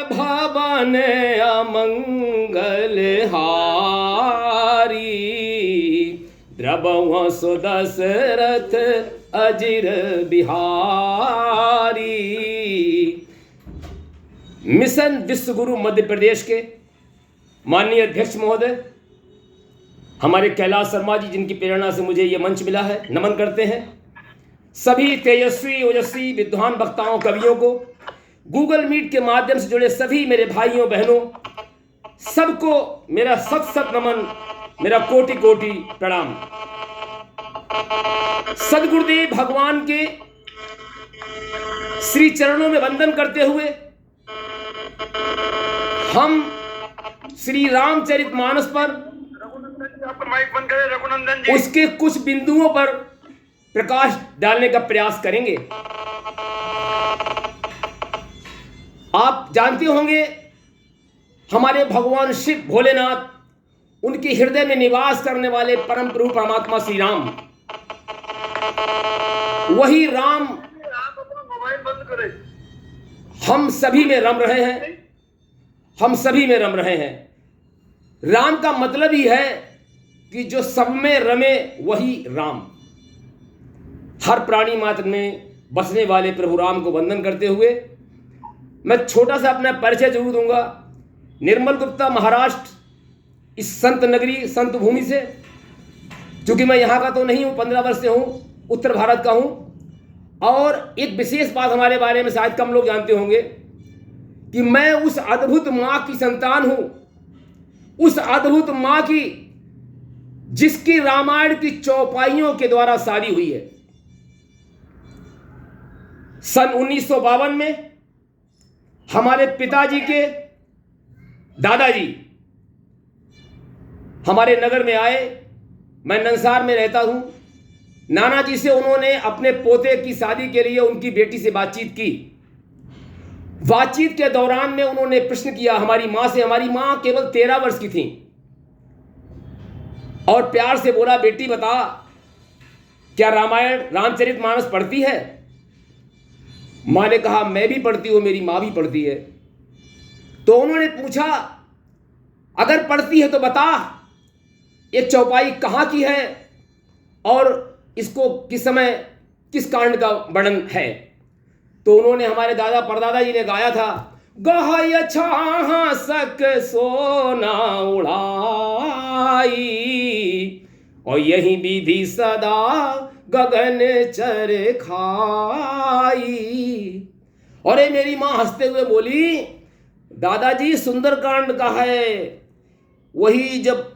भवन अमंगल हारी, द्रबहुँ सो दशरथ अजिर बिहारी। मिशन विश्वगुरु मध्य प्रदेश के माननीय अध्यक्ष महोदय हमारे कैलाश शर्मा जी, जिनकी प्रेरणा से मुझे ये मंच मिला है, नमन करते हैं। सभी तेजस्वी ओजस्वी विद्वान वक्ताओं कवियों को, गूगल मीट के माध्यम से जुड़े सभी मेरे भाइयों बहनों, सबको मेरा सत सत नमन, मेरा कोटि कोटि प्रणाम। सदगुरुदेव भगवान के श्री चरणों में वंदन करते हुए हम श्री रामचरितमानस पर उसके कुछ बिंदुओं पर प्रकाश डालने का प्रयास करेंगे। आप जानते होंगे हमारे भगवान शिव भोलेनाथ, उनके हृदय में निवास करने वाले परम प्रभु परमात्मा श्री राम, वही राम हम सभी में रम रहे हैं, हम सभी में रम रहे हैं। राम का मतलब ही है कि जो सब में रमे वही राम। हर प्राणी मात्र में बसने वाले प्रभु राम को वंदन करते हुए मैं छोटा सा अपना परिचय जरूर दूंगा। निर्मल गुप्ता, महाराष्ट्र, इस संत नगरी संत भूमि से, क्योंकि मैं यहाँ का तो नहीं हूँ, 15 वर्ष से हूँ, उत्तर भारत का हूँ। और एक विशेष बात हमारे बारे में शायद कम लोग जानते होंगे कि मैं उस अद्भुत माँ की संतान हूँ, उस अद्भुत माँ की जिसकी रामायण की चौपाइयों के द्वारा शादी हुई है। सन 1952 में हमारे पिताजी के दादाजी हमारे नगर में आए। मैं नंसार में रहता हूं। नाना जी से उन्होंने अपने पोते की शादी के लिए उनकी बेटी से बातचीत की। बातचीत के दौरान में उन्होंने प्रश्न किया हमारी मां से। हमारी मां केवल 13 वर्ष की थी और प्यार से बोला, बेटी बता, क्या रामायण रामचरितमानस पढ़ती है? मां ने कहा, मैं भी पढ़ती हूं, मेरी मां भी पढ़ती है। तो उन्होंने पूछा, अगर पढ़ती है तो बता, ये चौपाई कहाँ की है और इसको किस समय किस कांड का वर्णन है? तो उन्होंने, हमारे दादा परदादा जी ने गाया था, गहय छाह सक सोना उड़ाई और यही विधि सदा गगन चर खाई। और मेरी मां हंसते हुए बोली, दादाजी सुंदरकांड का है, वही जब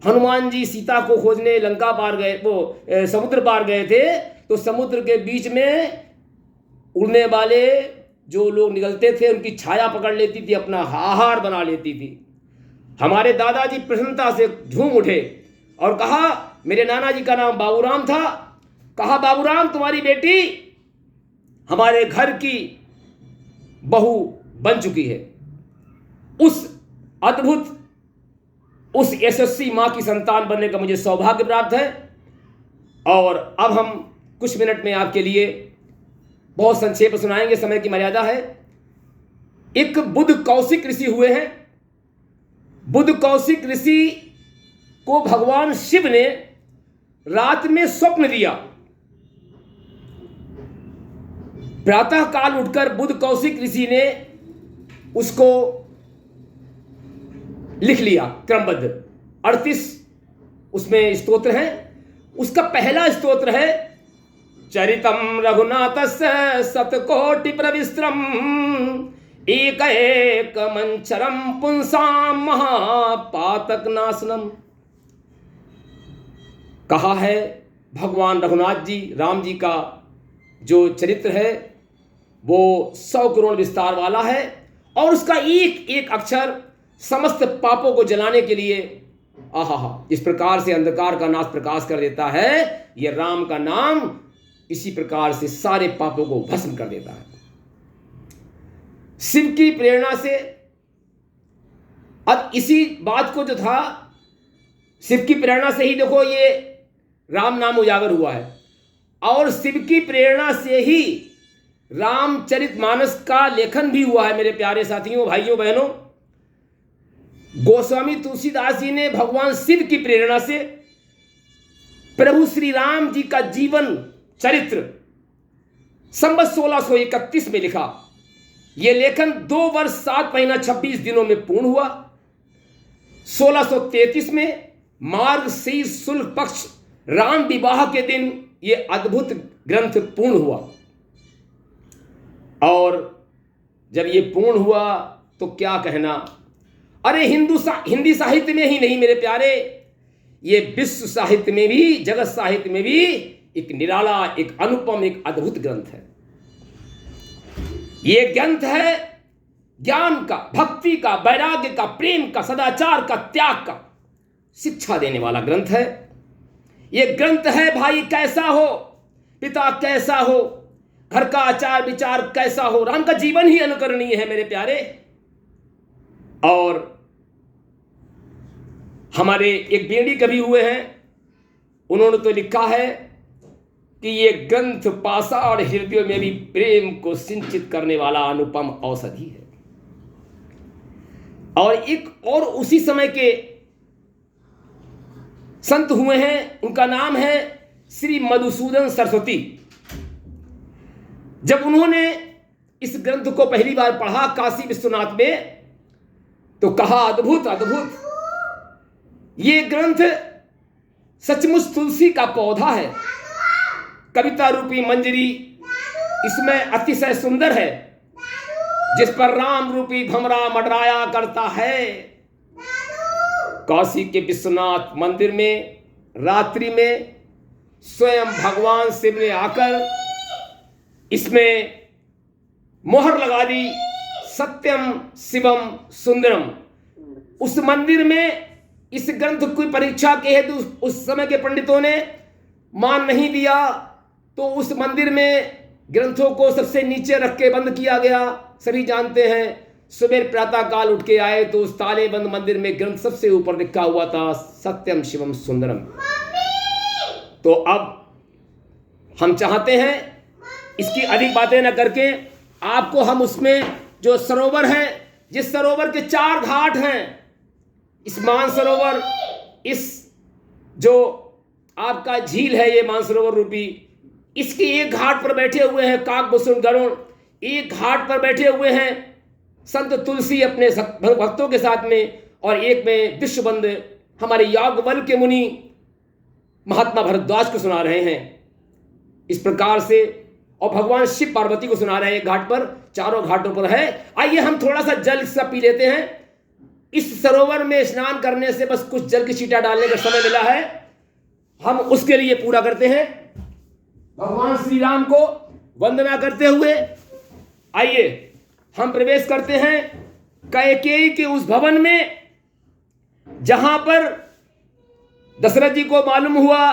हनुमान जी सीता को खोजने लंका पार गए, वो समुद्र पार गए थे, तो समुद्र के बीच में उड़ने वाले जो लोग निकलते थे उनकी छाया पकड़ लेती थी, अपना आहार बना लेती थी। हमारे दादाजी प्रसन्नता से झूम उठे और कहा, मेरे नाना जी का नाम बाबूराम था, कहा, बाबूराम तुम्हारी बेटी हमारे घर की बहू बन चुकी है। उस अद्भुत, उस यशस्वी मां की संतान बनने का मुझे सौभाग्य प्राप्त है। और अब हम कुछ मिनट में आपके लिए बहुत संक्षेप सुनाएंगे, समय की मर्यादा है। एक बुद्ध कौशिक ऋषि हुए हैं। बुद्ध कौशिक ऋषि को भगवान शिव ने रात में स्वप्न दिया। प्रातः काल उठकर बुद्ध कौशिक ऋषि ने उसको लिख लिया क्रमबद्ध। 38 उसमें स्तोत्र हैं। उसका पहला स्तोत्र है, चरितम रघुनाथस्य शतकोटि प्रविस्त्रम एक एक मंचरम पुंसाम महापातक नाशनम। कहा है भगवान रघुनाथ जी, राम जी का जो चरित्र है वो 100 करोड़ विस्तार वाला है और उसका एक एक अक्षर समस्त पापों को जलाने के लिए इस प्रकार से अंधकार का नाश प्रकाश कर देता है। यह राम का नाम इसी प्रकार से सारे पापों को भस्म कर देता है। शिव की प्रेरणा से अब इसी बात को जो था, शिव की प्रेरणा से ही देखो ये राम नाम उजागर हुआ है। और शिव की प्रेरणा से ही रामचरितमानस का लेखन भी हुआ है मेरे प्यारे साथियों, भाइयों, बहनों। गोस्वामी तुलसीदास जी ने भगवान शिव की प्रेरणा से प्रभु श्री राम जी का जीवन चरित्र संवत 1631 में लिखा। यह लेखन 2 वर्ष 7 महीना 26 दिनों में पूर्ण हुआ। 1633 में मार्गशीर्ष शुक्ल पक्ष राम विवाह के दिन यह अद्भुत ग्रंथ पूर्ण हुआ। और जब यह पूर्ण हुआ तो क्या कहना, अरे हिंदी साहित्य में ही नहीं मेरे प्यारे, ये विश्व साहित्य में भी, जगत साहित्य में भी एक निराला, एक अनुपम, एक अद्भुत ग्रंथ है। ये ग्रंथ है ज्ञान का, भक्ति का, वैराग्य का, प्रेम का, सदाचार का, त्याग का शिक्षा देने वाला ग्रंथ है। ये ग्रंथ है भाई कैसा हो, पिता कैसा हो, घर का आचार विचार कैसा हो, राम का जीवन ही अनुकरणीय है मेरे प्यारे। और हमारे एक बेड़ी कवि हुए हैं, उन्होंने तो लिखा है कि ये ग्रंथ पाषाण हृदयों में भी प्रेम को सिंचित करने वाला अनुपम औषधि है। और एक और उसी समय के संत हुए हैं, उनका नाम है श्री मधुसूदन सरस्वती। जब उन्होंने इस ग्रंथ को पहली बार पढ़ा काशी विश्वनाथ में, तो कहा अद्भुत अद्भुत, ये ग्रंथ सचमुच तुलसी का पौधा है। कविता रूपी मंजरी इसमें अतिशय सुंदर है, जिस पर राम रूपी भमरा मंडराया करता है। काशी के विश्वनाथ मंदिर में रात्रि में स्वयं भगवान शिव ने आकर इसमें मोहर लगा दी, सत्यम शिवम सुंदरम। उस मंदिर में इस ग्रंथ की परीक्षा के हेतु उस समय के पंडितों ने मान नहीं दिया, तो उस मंदिर में ग्रंथों को सबसे नीचे रख के बंद किया गया। सभी जानते हैं, सुबह प्रातः काल उठ के आए तो उस ताले बंद मंदिर में ग्रंथ सबसे ऊपर लिखा हुआ था, सत्यम शिवम सुंदरम। तो अब हम चाहते हैं इसकी अधिक बातें न करके आपको हम उसमें जो सरोवर है, जिस सरोवर के 4 घाट हैं, इस मानसरोवर, इस जो आपका झील है ये मानसरोवर रूपी, इसके एक घाट पर बैठे हुए हैं काकभूषण गरुड़, एक घाट पर बैठे हुए हैं संत तुलसी अपने भक्तों के साथ में, और एक में विश्वबंद हमारे याज्ञवल्क्य के मुनि महात्मा भरद्वाज को सुना रहे हैं। इस प्रकार से, और भगवान शिव पार्वती को सुना रहे हैं एक घाट पर, चारों घाटों पर है। आइए हम थोड़ा सा जल इसका पी लेते हैं। इस सरोवर में स्नान करने से बस कुछ जल की छींटा डालने का समय मिला है, हम उसके लिए पूरा करते हैं। भगवान श्री राम को वंदना करते हुए आइए हम प्रवेश करते हैं कैकेयी के उस भवन में जहां पर दशरथ जी को मालूम हुआ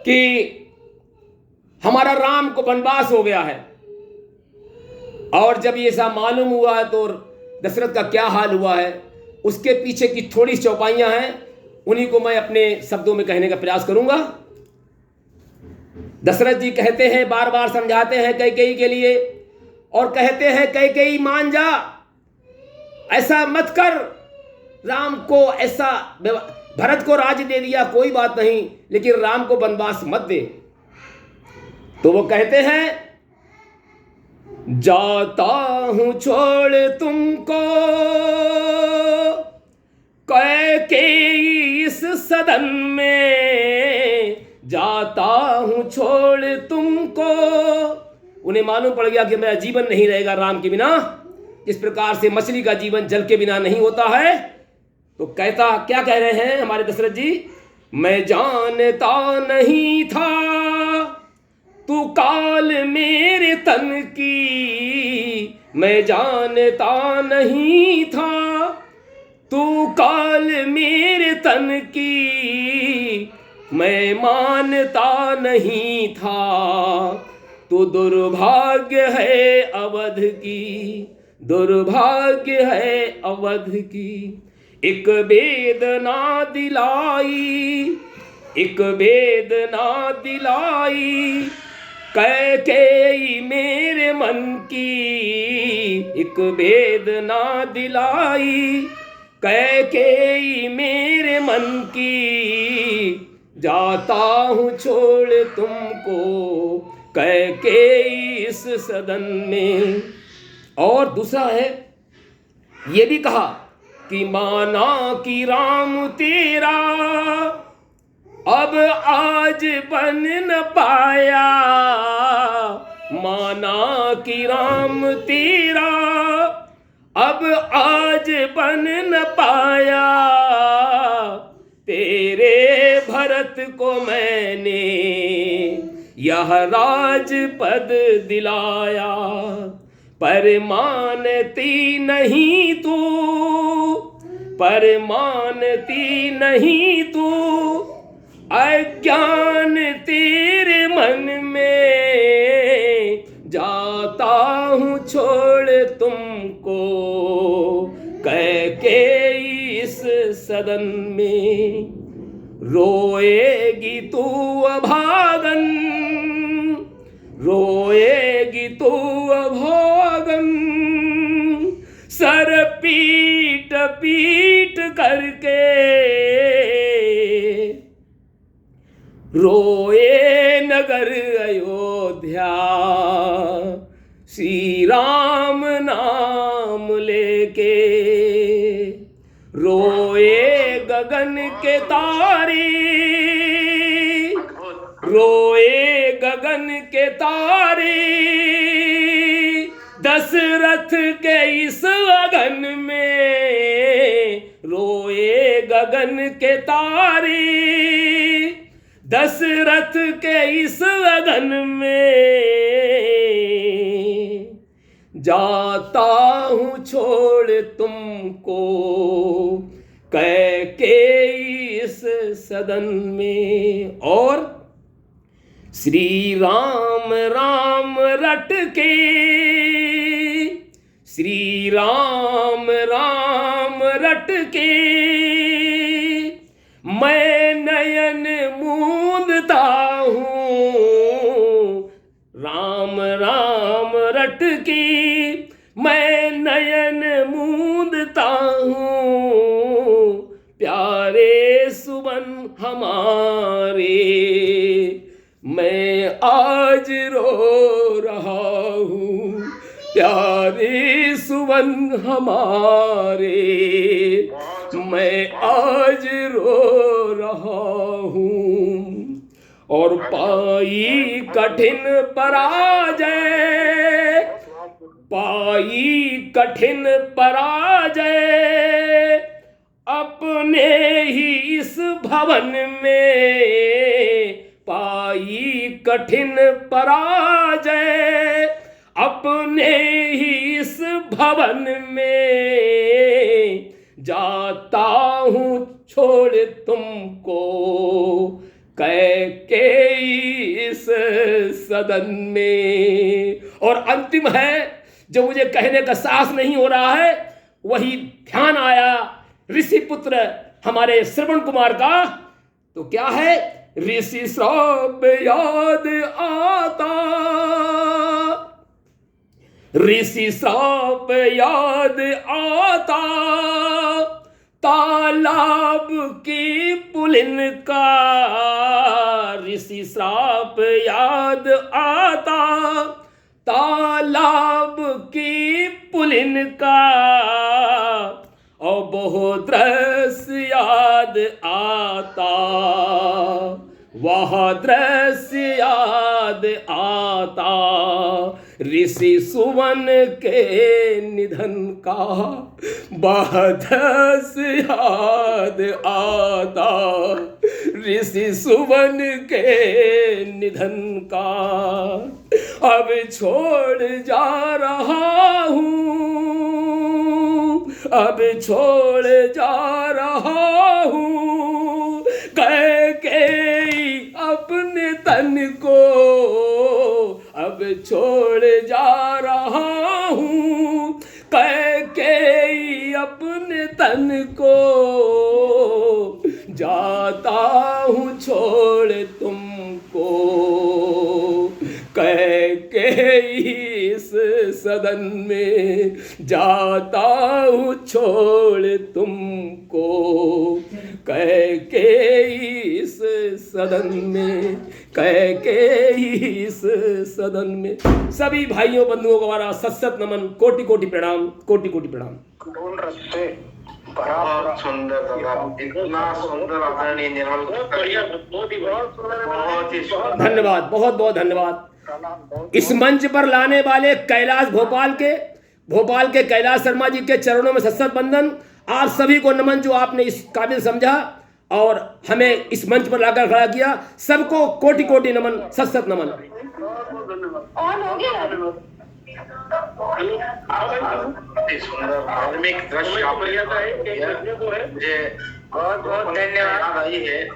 कि हमारा राम को वनवास हो गया है। और जब ये ऐसा मालूम हुआ तो दशरथ का क्या हाल हुआ है, उसके पीछे की थोड़ी चौपाइयां हैं, उन्हीं को मैं अपने शब्दों में कहने का प्रयास करूंगा। दशरथ जी कहते हैं, बार बार समझाते हैं कैकेयी के लिए, और कहते हैं कैकेयी मान जा, ऐसा मत कर, राम को ऐसा, भरत को राज्य दे दिया कोई बात नहीं, लेकिन राम को वनवास मत दे। तो वो कहते हैं, जाता हूं छोड़ तुमको कैकेयी इस सदन में, जाता हूं छोड़ तुमको। उन्हें मालूम पड़ गया कि मेरा जीवन नहीं रहेगा राम के बिना, इस प्रकार से मछली का जीवन जल के बिना नहीं होता है। तो कहता, क्या कह रहे हैं हमारे दशरथ जी, मैं जानता नहीं था तू काल मेरे तन की, मैं जानता नहीं था तू काल मेरे तन की, मैं मानता नहीं था तो दुर्भाग्य है अवध की, दुर्भाग्य है अवध की। एक वेदना दिलाई, एक वेदना दिलाई, कैकेयी मेरे मन की एक वेदना दिलाई, कैकेयी मेरे मन की जाता हूँ छोड़ तुमको, कैकेयी इस सदन में। और दूसरा है, ये भी कहा कि माना कि राम तेरा अब आज बन न पाया, माना कि राम तेरा अब आज बन न पाया, तेरे भरत को मैंने यह राजपद दिलाया, पर मानती नहीं तू, पर मानती नहीं तू, अज्ञान तेरे मन में, जाता हूँ छोड़ तुमको, कैकेयी इस सदन में। रोएगी तू अभागन, रोएगी तू अभागन, सर पीट पीट करके, रोए नगर अयोध्या, श्री राम नाम लेके, रोए गगन के तारे, रोए गगन के तारे, दशरथ के इस अगन में, रोए गगन के तारे, दशरथ के इस अगन में, जाता हूँ छोड़ तुमको, कैकेयी इस सदन में। और श्री राम राम रट के, श्री राम राम रट के, मैं नयन मूंदता हूँ, राम राम रट के मैं नयन मूंदता हूँ, प्यारे सुमन हमारे मैं आज रो रहा हूँ, प्यारे सुमन हमारे मैं आज रो रहा हूँ। और पाई कठिन पराजय, पाई कठिन पराजय, अपने ही इस भवन में, पाई कठिन पराजय, अपने ही इस भवन में, जाता हूँ छोड़ तुमको, कैकेयी इस सदन में। और अंतिम है जो मुझे कहने का साहस नहीं हो रहा है, वही ध्यान आया ऋषि पुत्र हमारे श्रवण कुमार का। तो क्या है, ऋषि श्राप याद आता, ऋषि श्राप याद आता, तालाब की पुलिन का, ऋषि श्राप याद आता, तालाब की पुलिन का, और बहुत दृश्य याद आता, वह दृश्य याद आता, ऋषि सुवन के निधन का, वह दृश्य याद आता, ऋषि सुवन के निधन का। अब छोड़ जा रहा हूँ, अब छोड़ जा रहा हूँ, कैकेयी अपने तन को, अब छोड़ जा रहा हूँ, कैकेयी अपने तन को, जाता हूँ छोड़ तुमको, सदन में, जाता हूँ छोड़ तुमको कह के इस सदन में, कह के इस सदन में। सभी भाइयों बंधुओं को हमारा सत सत नमन, कोटि कोटि प्रणाम, कोटि कोटि प्रणाम। बहुत सुंदर दादा, इतना सुंदर आदरणीय निर्मल, बहुत ही सुंदर। धन्यवाद, बहुत बहुत धन्यवाद। इस मंच पर लाने वाले कैलाश भोपाल के कैलाश शर्मा जी के चरणों में सत्सत बंदन। आप सभी को नमन जो आपने इस काबिल समझा और हमें इस मंच पर लाकर खड़ा किया। सबको कोटि कोटि नमन, सत्सत नमन। सुंदर धार्मिक दृश्य मुझे बहुत बहुत धन्यवाद आई है।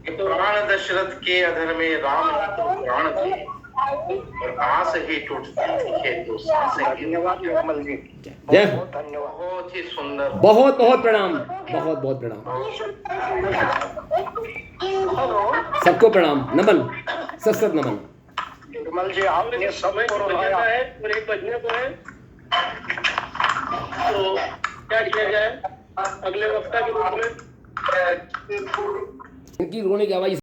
प्राण दशरथ के अधर में राम प्राण थे और आस ही टूटती है तो सांस ही। धन्यवाद निर्मल जी, बहुत धन्यवाद, बहुत ही सुंदर, बहुत बहुत प्रणाम, बहुत बहुत प्रणाम, सबको प्रणाम, नमन, सत्सत नमन। निर्मल जी आपने समय को बढ़ाया है और 1 बजने को है, तो क्या किया जाए अगले वक्ता के रूप में? इनकी रोने की आवाज